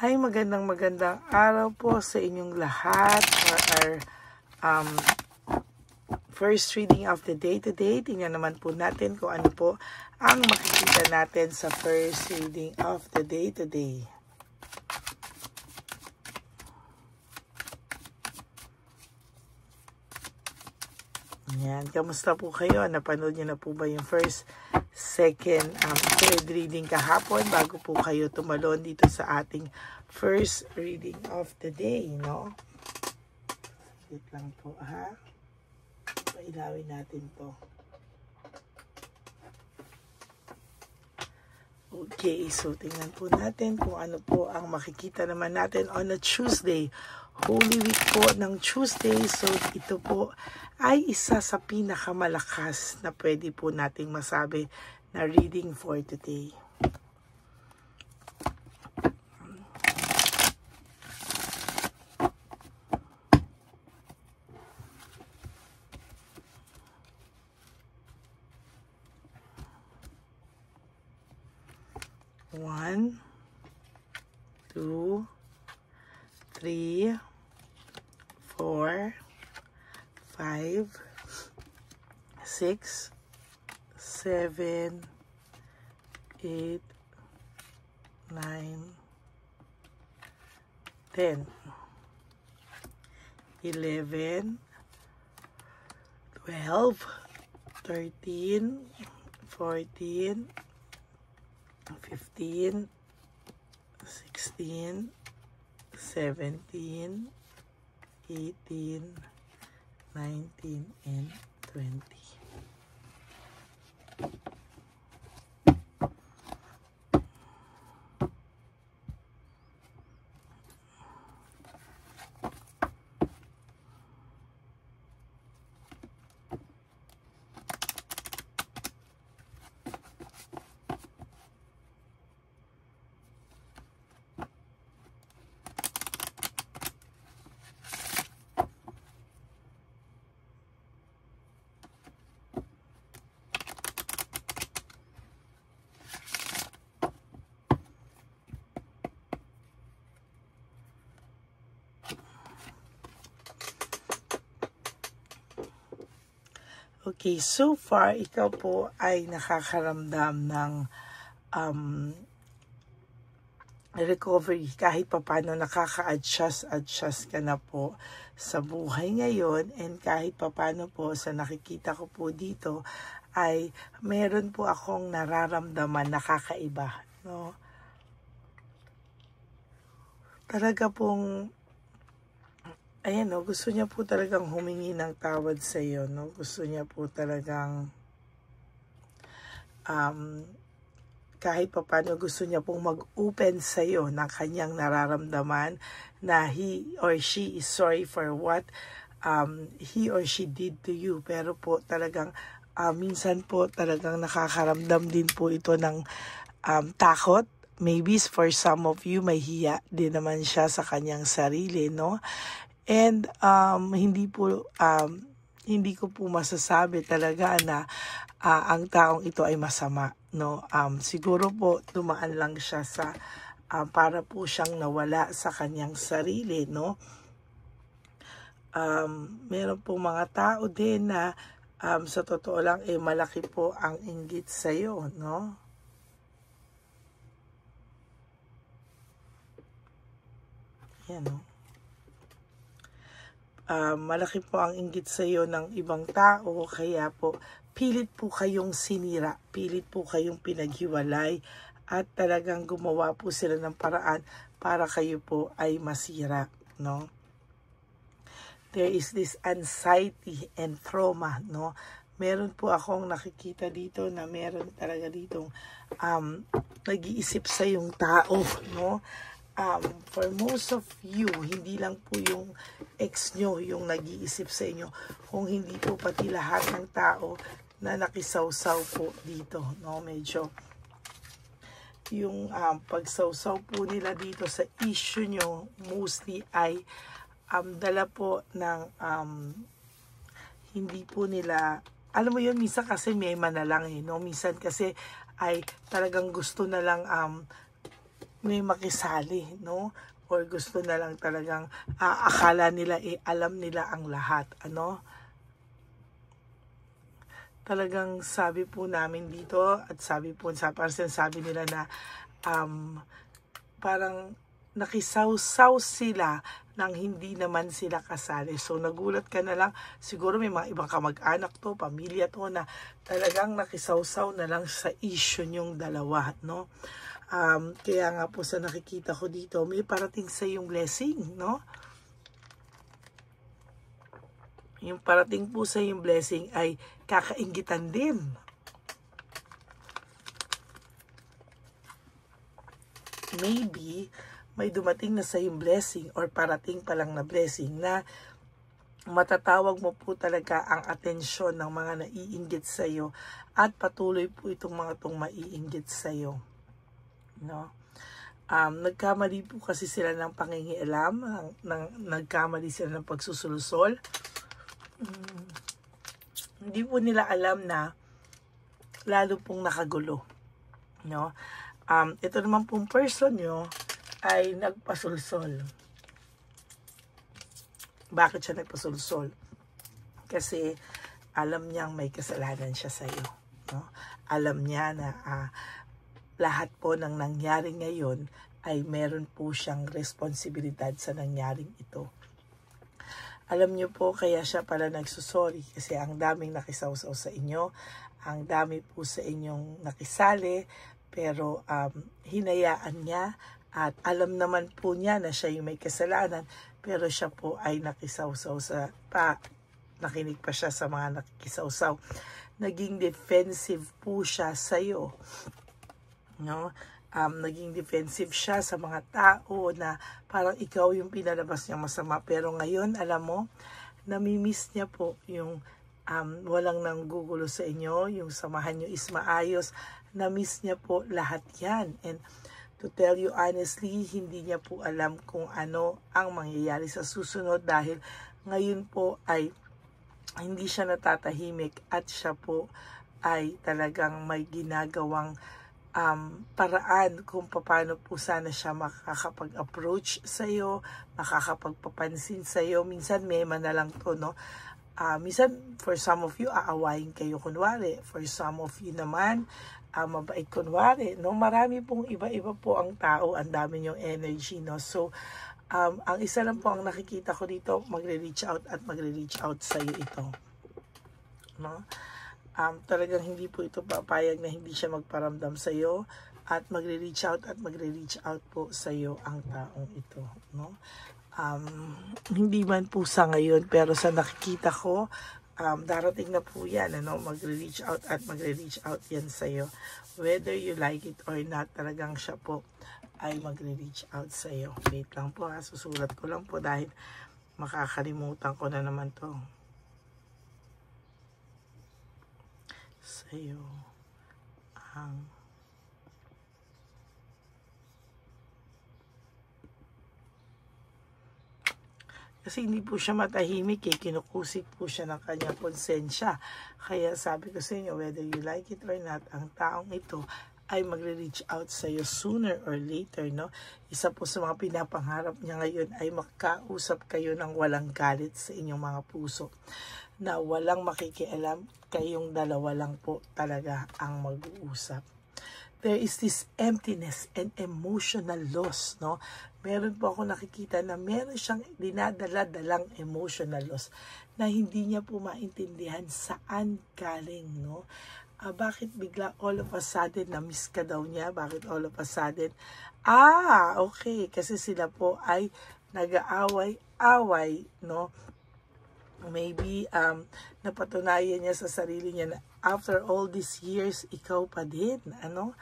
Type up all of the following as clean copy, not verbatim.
Hi, magandang araw po sa inyong lahat for our first reading of the day today. Tingnan naman po natin kung ano po ang makikita natin sa first reading of the day today. Yan, kamusta po kayo? Napanood niyo na po ba yung first, second, third reading kahapon bago po kayo tumalon dito sa ating first reading of the day, no? Wait lang po, ha? Pailawin natin to. Okay, so tingnan po natin kung ano po ang makikita naman natin on a Tuesday. Holy Week po ng Tuesday. So ito po ay isa sa pinakamalakas na pwede po nating masabi na reading for today. One, 2, 3, 4, 5, 6, 7, 8, 9, 10, 11, 12, 13, 14, 15, 16, 17, 18, 19, and 20. Okay, so far, ikaw po ay nakakaramdam ng recovery. Kahit papano nakaka-adjust ka na po sa buhay ngayon, and kahit papano po sa nakikita ko po dito ay meron po akong nararamdaman nakakaiba, no? Talaga pong ayan, no, gusto niya po talagang humingi ng tawad sa iyo, no? Gusto niya po talagang kahit papaano gusto niya pong mag-open sa iyo ng kanyang nararamdaman na he or she is sorry for what he or she did to you. Pero po talagang minsan po talagang nakakaramdam din po ito ng takot. Maybe for some of you, may hiya din naman siya sa kanyang sarili, no? And hindi ko po masasabi talaga na ang taong ito ay masama, no? Siguro po dumaan lang siya sa para po siyang nawala sa kanyang sarili, no? Meron po mga tao din na sa totoo lang malaki po ang inggit sa iyo, no? Yan, no? Malaki po ang inggit sa iyo ng ibang tao, kaya po pilit po kayong sinira, pilit po kayong pinaghiwalay, at talagang gumawa po sila ng paraan para kayo po ay masira, no? There is this anxiety and trauma, no? Meron po akong nakikita dito na meron talaga ditong nag-iisip sa yung tao, no? For most of you, hindi lang po yung ex nyo yung nag-iisip sa inyo, kung hindi po pati lahat ng tao na nakisawsaw po dito, no? Medyo yung pagsawsaw po nila dito sa issue nyo mostly ay dala po ng hindi po nila, alam mo yun, minsan kasi may manalang, no? Minsan kasi ay talagang gusto na lang may makisali, no? Or gusto na lang talagang akala nila alam nila ang lahat, ano? Talagang sabi po namin dito at sabi po sa parang sabi nila na parang nakisawsaw sila nang hindi naman sila kasali. So nagulat ka na lang, siguro may mga ibang kamag-anak to, pamilya to na talagang nakisawsaw na lang sa issue yung dalawa, no? Kaya nga po sa nakikita ko dito, may parating sa yung blessing, no? Yung parating po sa yung blessing ay kakainggitan din. Maybe may dumating na sa yung blessing or parating pa lang na blessing na matatawag mo po talaga ang atensyon ng mga naiinggit sa iyo at patuloy po itong mga itong maiinggit sa iyo, no? Nagkamali po kasi sila ng pangingialam, nagkamali sila ng pagsusulusol. Hindi po nila alam na lalo pong nakagulo, no? Ito naman pong person nyo ay nagpasulsol. Bakit siya nagpasulsol? Kasi alam niyang may kasalanan siya sa iyo, no? Alam niya na lahat po ng nangyari ngayon ay meron po siyang responsibilidad sa nangyaring ito. Alam niyo po, kaya siya pala nagsusorry kasi ang daming nakisawsaw sa inyo, ang dami po sa inyong nakisali, pero hinayaan niya at alam naman po niya na siya yung may kasalanan, pero siya po ay nakisawsaw nakinig pa siya sa mga nakikisawsaw. Naging defensive po siya sa iyo, no? Naging defensive siya sa mga tao na parang ikaw yung pinalabas niya masama. Pero ngayon, alam mo, namimiss niya po yung walang nanggugulo sa inyo, yung samahan niyo is maayos. Namiss niya po lahat yan. And to tell you honestly, hindi niya po alam kung ano ang mangyayari sa susunod dahil ngayon po ay hindi siya natatahimik at siya po ay talagang may ginagawang paraan kung paano po sana siya makakapag-approach sa iyo, makakapagpapansin sa iyo. Minsan mema na lang to, no? Minsan for some of you aawayin kayo kunwari, for some of you naman mabait kunwari, no? Marami pong iba-iba po ang tao, ang dami yung energy, no? So ang isa lang po ang nakikita ko dito, magre-reach out at magre-reach out sa iyo ito, no? Talagang hindi po ito papayag na hindi siya magparamdam sa iyo at magre-reach out po sa iyo ang taong ito, no? Hindi man po sa ngayon, pero sa nakikita ko, darating na po yan, ano? Magre-reach out yan sa iyo. Whether you like it or not, talagang siya po ay magre-reach out sa iyo. Wait lang po, susulat ko lang po dahil makakalimutan ko na naman to. Sa iyo ang kasi hindi po siya matahimik, kinukusik po siya ng kanyang konsensya. Kaya sabi ko sa inyo, whether you like it or not, ang taong ito ay magre-reach out sa iyo sooner or later, no? Isa po sa mga pinapangarap niya ngayon ay makausap kayo ng walang galit sa inyong mga puso, na walang makikialam, kayong dalawa lang po talaga ang mag-uusap. There is this emptiness and emotional loss, no? Meron po ako nakikita na meron siyang dinadala-dalang emotional loss na hindi niya po maintindihan saan galing, no? Bakit bigla all of a sudden na-miss ka daw niya? Bakit all of a sudden? Okay, kasi sila po ay nag-aaway-away, no? Maybe napatunayan niya sa sarili niya na after all these years, ikaw pa din, ano?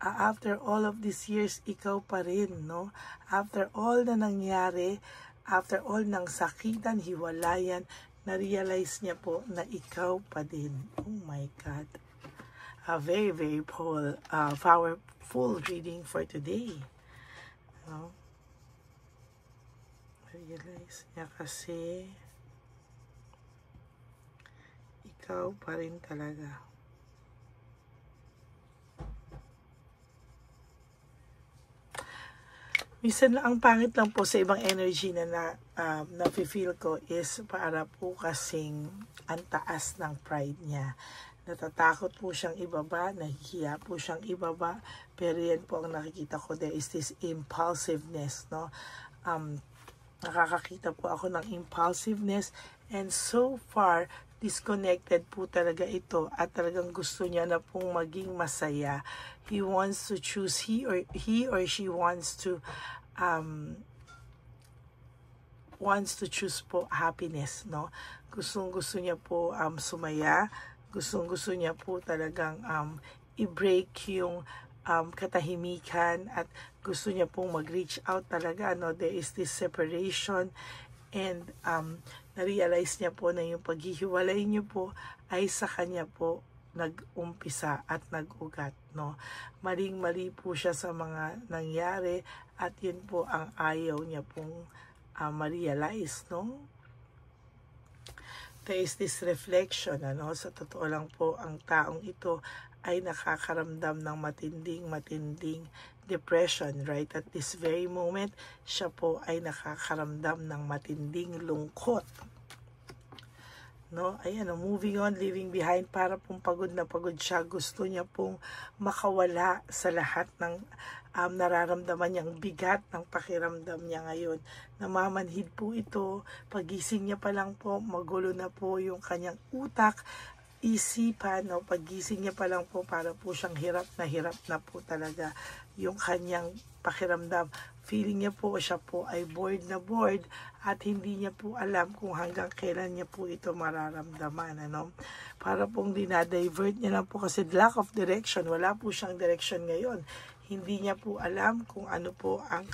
After all of these years, ikaw pa rin, no? After all na nangyari, after all ng sakitan, hiwalayan, na-realize niya po na ikaw pa din. Oh my God. A very, very powerful reading for today. No? Realize niya kasi ikaw pa rin talaga. Minsan lang, ang pangit lang po sa ibang energy na nafe-feel ko is para po kasing ang taas ng pride niya. Natatakot po siyang ibaba, nahihiya po siyang ibaba, pero yan po ang nakikita ko, there is this impulsiveness, no? Nakakakita po ako ng impulsiveness, and so far, disconnected po talaga ito at talagang gusto niya na pong maging masaya. He wants to choose, he or she wants to choose po happiness, no? Gusto niya po sumaya, gusto niya po talagang i-break yung katahimikan, at gusto niya pong mag-reach out talaga, no? There is this separation, and na-realize niya po na yung paghihiwalay niyo po ay sa kanya po nag-umpisa at nag-ugat, no? Maling-mali po siya sa mga nangyari, at yun po ang ayaw niya pong ma-realize, no? There is this reflection, ano? Sa totoo lang po, ang taong ito ay nakakaramdam ng matinding depression. Right at this very moment, siya po ay nakakaramdam ng matinding lungkot. No? Ayan, moving on, leaving behind, para pong pagod na pagod siya. Gusto niya pong makawala sa lahat ng nararamdaman niyang bigat ng pakiramdam niya ngayon. Namamanhid po ito. Pagising niya pa lang po, magulo na po yung kanyang utak, isipan, no? Pagising niya pa lang po, para po siyang hirap na po talaga yung kanyang pakiramdam. Feeling niya po, siya po ay bored na bored, at hindi niya po alam kung hanggang kailan niya po ito mararamdaman, ano? Para pong dinadivert niya lang po, kasi lack of direction, wala po siyang direction ngayon. Hindi niya po alam kung ano po ang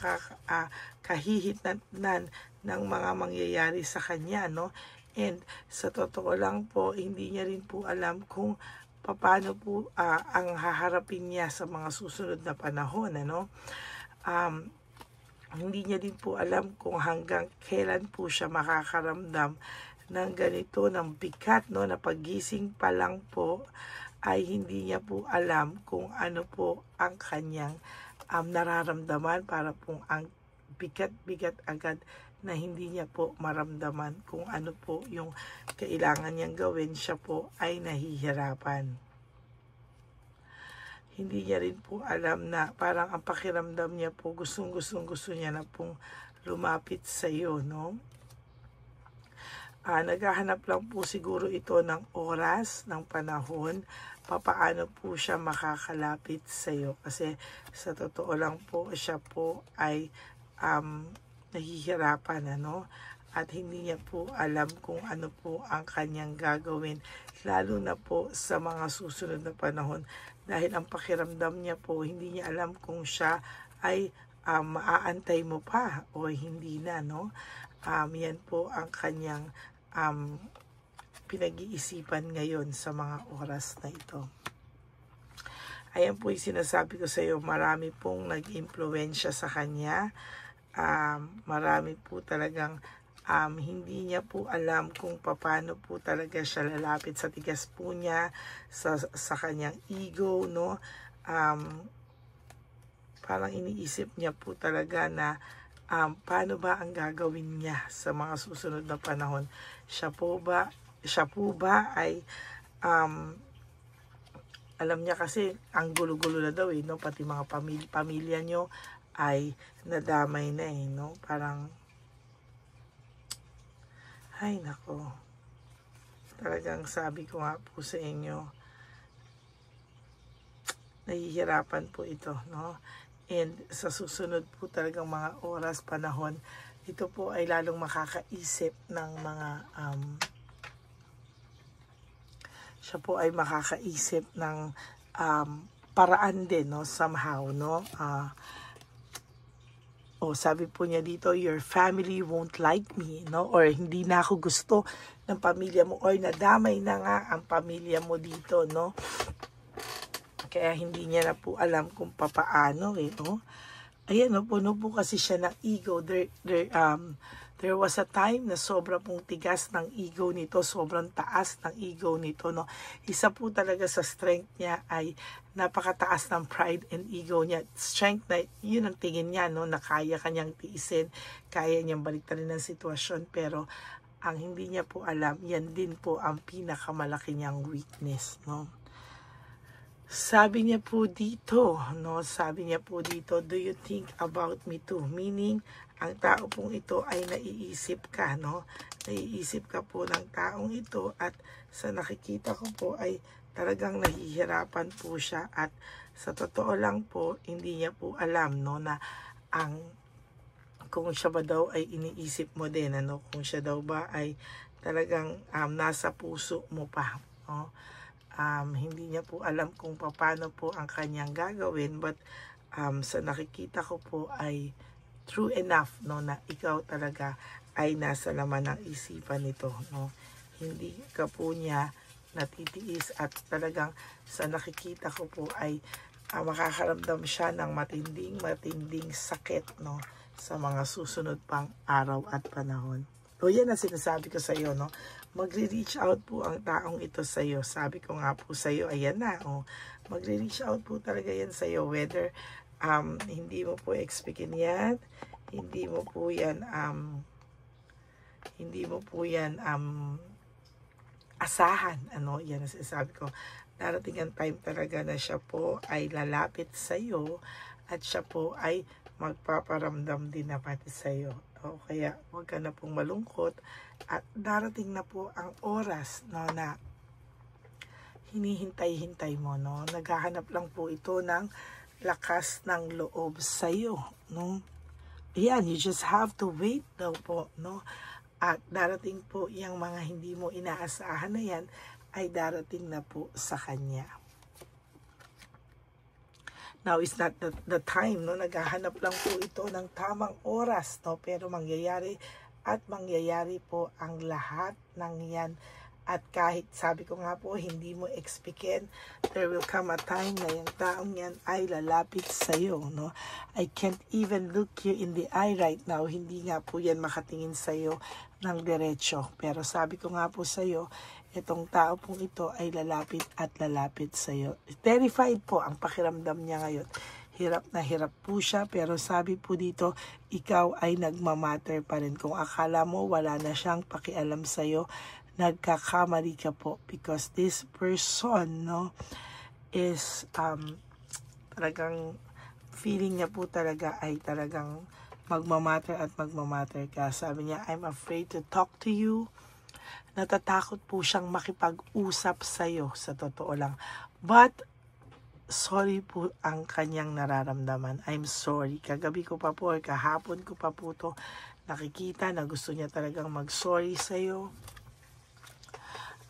kahihitnan ng mga mangyayari sa kanya, no? And sa totoo lang po, hindi niya rin po alam kung paano po ang haharapin niya sa mga susunod na panahon, ano? Hindi niya din po alam kung hanggang kailan po siya makakaramdam ng ganito, ng bigat, no? Na pagising pa lang po ay hindi niya po alam kung ano po ang kanyang nararamdaman, para pong ang bigat-bigat agad na hindi niya po maramdaman kung ano po yung kailangan niyang gawin. Siya po ay nahihirapan. Hindi niya rin po alam na parang ang pakiramdam niya po, gusto niya na pong lumapit sa iyo, no? Naghahanap lang po siguro ito ng oras, ng panahon, papaano po siya makakalapit sa iyo. Kasi sa totoo lang po, siya po ay nahihirapan, ano? At hindi niya po alam kung ano po ang kanyang gagawin, lalo na po sa mga susunod na panahon. Dahil ang pakiramdam niya po, hindi niya alam kung siya ay maaantay mo pa o hindi na, no? Yan po ang kanyang pinag-iisipan ngayon sa mga oras na ito. Ayan po yung sinasabi ko sa iyo, marami pong nag-impluwensya sa kanya. Marami po talagang hindi niya po alam kung paano po talaga siya lalapit sa tigas po niya, sa kanyang ego, no? Parang iniisip niya po talaga na paano ba ang gagawin niya sa mga susunod na panahon. Siya po ba ay alam niya, kasi ang gulo-gulo na daw, no? Pati mga pamilya niyo ay nadamay na, no? Parang ay nako, talagang sabi ko nga po sa inyo, nahihirapan po ito, no? And sa susunod po talagang mga oras, panahon, ito po ay lalong makakaisip ng mga siya po ay makakaisip ng paraan din, no? Somehow, no? Sabi po niya dito, your family won't like me, no? Or hindi na ako gusto ng pamilya mo, or nadamay na nga ang pamilya mo dito, no? Kaya hindi niya na po alam kung papaano, no? Ayan, no? Puno po kasi siya ng ego. There was a time na sobrang pong tigas ng ego nito, sobrang taas ng ego nito, no. Isa po talaga sa strength niya ay napakataas ng pride and ego niya. Strength na yun ang tingin niya, no, na kaya kanyang tiisin, kaya niyang baliktarin ng sitwasyon, pero ang hindi niya po alam, yan din po ang pinakamalaki niyang weakness, no. Sabi niya po dito, no, sabi niya po dito, do you think about me too? Meaning, ang tao pong ito ay naiisip ka, no? Naiisip ka po ng taong ito, at sa nakikita ko po ay talagang nahihirapan po siya, at sa totoo lang po, hindi niya po alam, no, na kung siya ba daw ay iniisip mo din, ano, kung siya daw ba ay talagang nasa puso mo pa, no? Hindi niya po alam kung paano po ang kanyang gagawin, but sa nakikita ko po ay true enough, no, na ikaw talaga ay nasa laman ng isipan nito, no. Hindi ka po niya natitiis, at talagang sa nakikita ko po ay makakaramdam siya ng matinding sakit, no, sa mga susunod pang araw at panahon. O yan ang sinasabi ko sa iyo, no. Magre-reach out po ang taong ito sa iyo. Sabi ko nga po sa iyo, ayan na, oh. Magre-reach out po talaga yan sa iyo, whether hindi mo po expectin yan, hindi mo po yan asahan, ano, yan ang sinasabi ko. Darating ang time talaga na siya po ay lalapit sa iyo, at siya po ay magpaparamdam din na pati sa iyo. O kaya huwag ka na pong malungkot, at darating na po ang oras, no, na hinihintay-hintay mo, no. Naghahanap lang po ito ng lakas ng loob sa iyo, no. Ayan, you just have to wait daw po, no. At darating po yung mga hindi mo inaasahan na yan ay darating na po sa kanya. Now is not the time, no. Naghahanap lang po ito ng tamang oras, no. Pero mangyayari po ang lahat ng yan. At kahit sabi ko nga po, hindi mo expectin, there will come a time na yung taong yan ay lalapit sa iyo, no. I can't even look you in the eye right now. Hindi nga po yan makatingin sa iyo ng diretso. Pero sabi ko nga po sa iyo, itong tao pong ito ay lalapit at lalapit sa iyo. Terrified po ang pakiramdam niya ngayon. Hirap na hirap po siya, pero sabi po dito, ikaw ay nagmamatter pa rin. Kung akala mo wala na siyang pakialam sa iyo, nagkakamali ka po, because this person, no, is talagang feeling niya po talaga ay talagang magmamatter at magmamatter ka. Sabi niya, I'm afraid to talk to you. Natatakot po siyang makipag-usap sa iyo, sa totoo lang. But sorry po ang kanyang nararamdaman. I'm sorry. Kagabi ko pa po, or kahapon ko pa po to nakikita na gusto niya talagang mag-sorry sa iyo.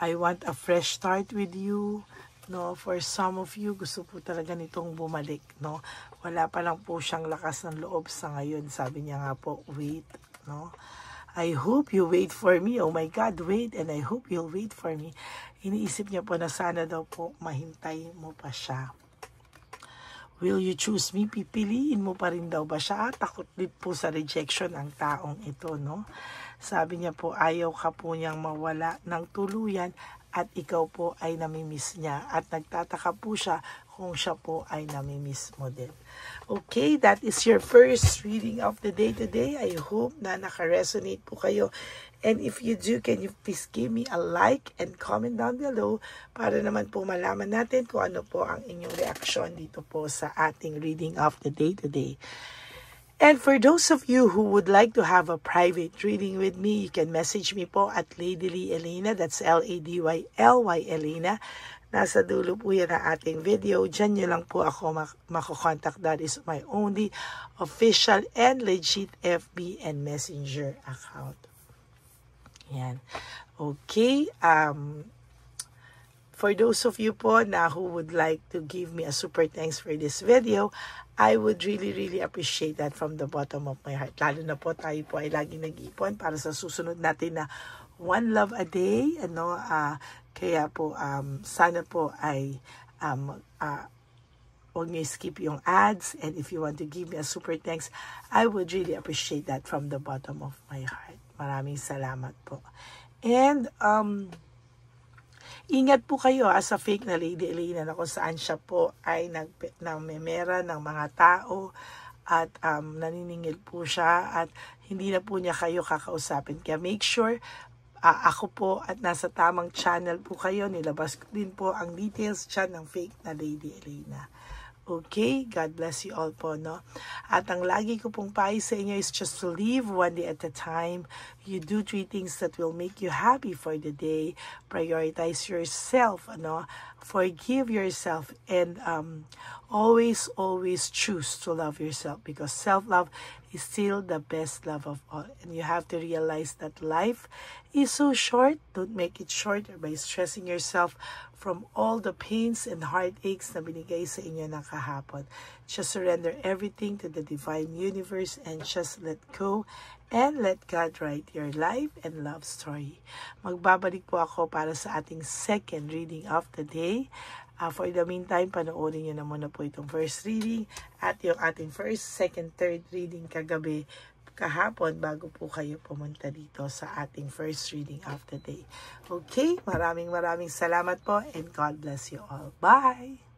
I want a fresh start with you, no. For some of you, gusto po talaga nitong bumalik, no. Wala pa lang po siyang lakas ng loob sa ngayon. Sabi niya nga po, wait, no. I hope you wait for me. Oh my God, wait, and I hope you'll wait for me. Iniisip niya po na sana daw po mahintay mo pa siya. Will you choose me? Pipiliin mo pa rin daw ba siya? Takot din po sa rejection ang taong ito, no? Sabi niya po, ayaw ka po niyang mawala ng tuluyan, at ikaw po ay namimiss niya. At nagtataka po siya kung siya po ay namimiss mo din. Okay, that is your first reading of the day today. I hope na naka-resonate po kayo. And if you do, can you please give me a like and comment down below para naman po malaman natin kung ano po ang inyong reaksyon dito po sa ating reading of the day today. And for those of you who would like to have a private reading with me, you can message me po at Ladyly Elena. That's L-A-D-Y-L-Y Elena. Nasa dulo po yan ang ating video. Diyan nyo lang po ako makokontak. That is my only official and legit FB and Messenger account. Yan. Okay. For those of you po na who would like to give me a super thanks for this video, I would really appreciate that from the bottom of my heart. Lalo na po tayo po ay laging nag-iipon para sa susunod natin na one love a day. Ano, kaya po sana po ay huwag niyo skip yung ads. And if you want to give me a super thanks, I would really appreciate that from the bottom of my heart. Maraming salamat po. And, ingat po kayo sa fake na Lady Elena na kung saan siya po ay nagmemera ng mga tao at naniningil po siya at hindi na po niya kayo kakausapin. Kaya make sure ako po at nasa tamang channel po kayo. Nilabas ko din po ang details dyan ng fake na Lady Elena. Okay, God bless you all po, no? At ang lagi ko pong payo sa inyo is just to live one day at a time. You do 3 things that will make you happy for the day. Prioritize yourself, no? Forgive yourself and always choose to love yourself because self-love is still the best love of all. And you have to realize that life is so short. Don't make it shorter by stressing yourself from all the pains and heartaches na binigay sa inyo ng kahapon. Just surrender everything to the divine universe and just let go and let God write your life and love story. Magbabalik po ako para sa ating second reading of the day. For the meantime, panoorin nyo na muna po itong first reading at yung ating first, second, third reading kahapon bago po kayo pumunta dito sa ating first reading of the day. Okay, maraming salamat po and God bless you all. Bye!